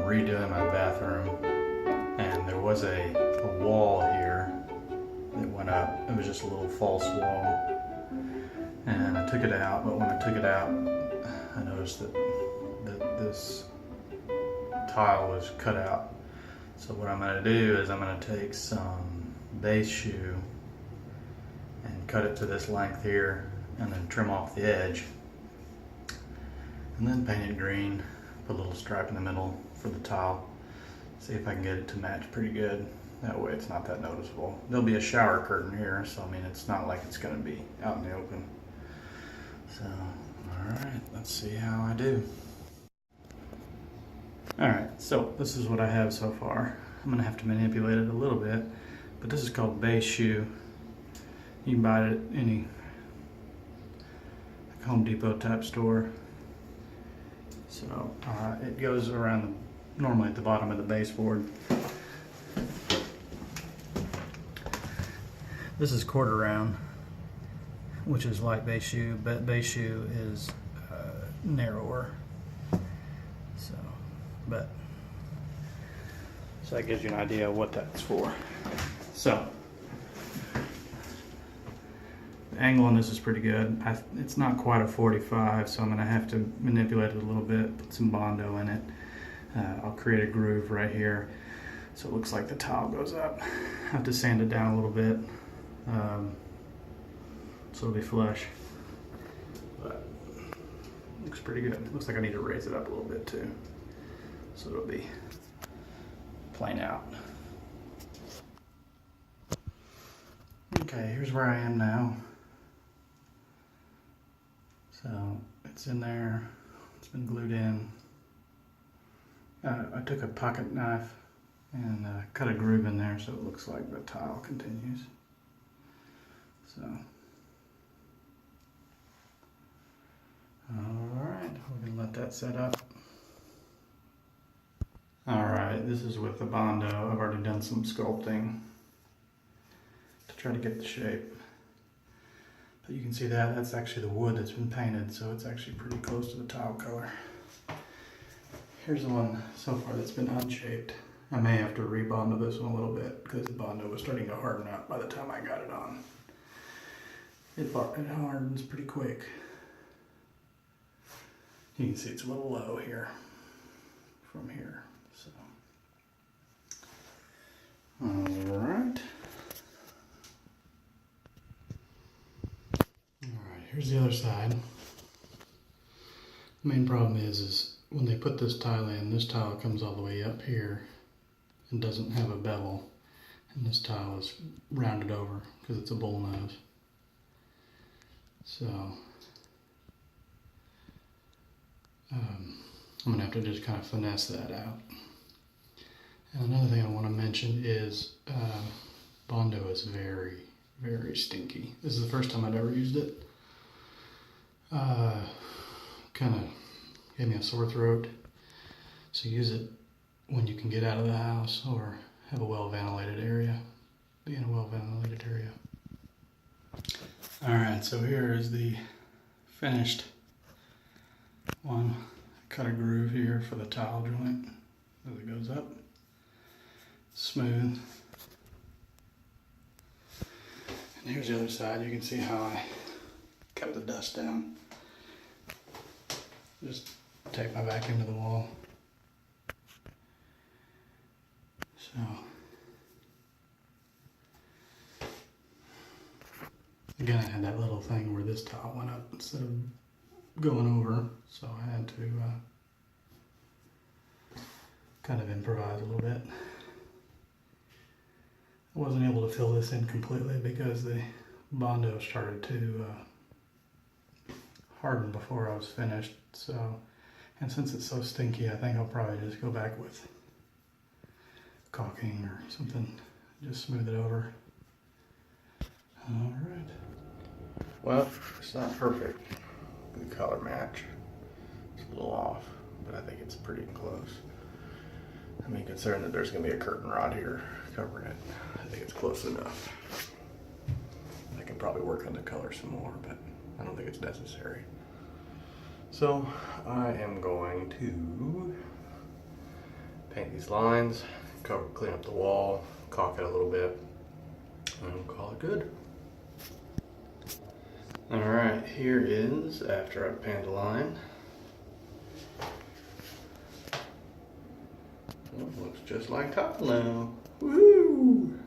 redoing my bathroom, and there was a wall here that went up. It was just a little false wall, and I took it out. But when I took it out, I noticed that this tile was cut out. So what I'm going to do is I'm going to take some base shoe and cut it to this length here, and then trim off the edge, and then paint it green, put a little stripe in the middle for the tile, see if I can get it to match pretty good. That way it's not that noticeable. There'll be a shower curtain here, so I mean it's not like it's going to be out in the open. So alright, let's see how I do. Alright, so this is what I have so far. I'm going to have to manipulate it a little bit, but this is called base shoe. You can buy it at any Home Depot type store. So it goes around normally at the bottom of the baseboard. This is quarter round, which is like base shoe, but base shoe is narrower. So that gives you an idea of what that's for. So the angle on this is pretty good. It's not quite a 45, so I'm going to have to manipulate it a little bit, put some Bondo in it. I'll create a groove right here so it looks like the tile goes up. I have to sand it down a little bit so it'll be flush. But looks pretty good. Looks like I need to raise it up a little bit too, so it'll be plain out. Okay, here's where I am now. So it's in there, it's been glued in. I took a pocket knife and cut a groove in there so it looks like the tile continues. So, alright, we're gonna let that set up. Alright, this is with the Bondo. I've already done some sculpting to try to get the shape. But you can see that's actually the wood that's been painted, so it's actually pretty close to the tile color. Here's the one so far that's been unshaped. I may have to re-Bondo this one a little bit because the Bondo was starting to harden up by the time I got it on. It hardens pretty quick. You can see it's a little low here from here. So, alright. Alright, here's the other side. The main problem is when they put this tile in, this tile comes all the way up here and doesn't have a bevel, and this tile is rounded over because it's a bull nose. So I'm going to have to just kind of finesse that out. And another thing I want to mention is Bondo is very, very stinky. This is the first time I'd ever used it. Kind of gave me a sore throat. So use it when you can get out of the house or have a well-ventilated area. Be in a well-ventilated area. Alright, so here is the finished one. Cut a groove here for the tile joint as it goes up. Smooth. And here's the other side. You can see how I cut the dust down. Just tape my back into the wall. So again, I had that little thing where this tile went up instead of going over, so I had to kind of improvise a little bit. I wasn't able to fill this in completely because the Bondo started to harden before I was finished. So, and since it's so stinky, I think I'll probably just go back with caulking or something, just smooth it over. All right. Well, it's not perfect. The color match, it's a little off, but I think it's pretty close. I mean, considering that there's going to be a curtain rod here covering it, I think it's close enough. I can probably work on the color some more, but I don't think it's necessary. So I am going to these lines, clean up the wall, caulk it a little bit, and we'll call it good. Alright, here is after I've painted the line. Well, looks just like tile now. Woo!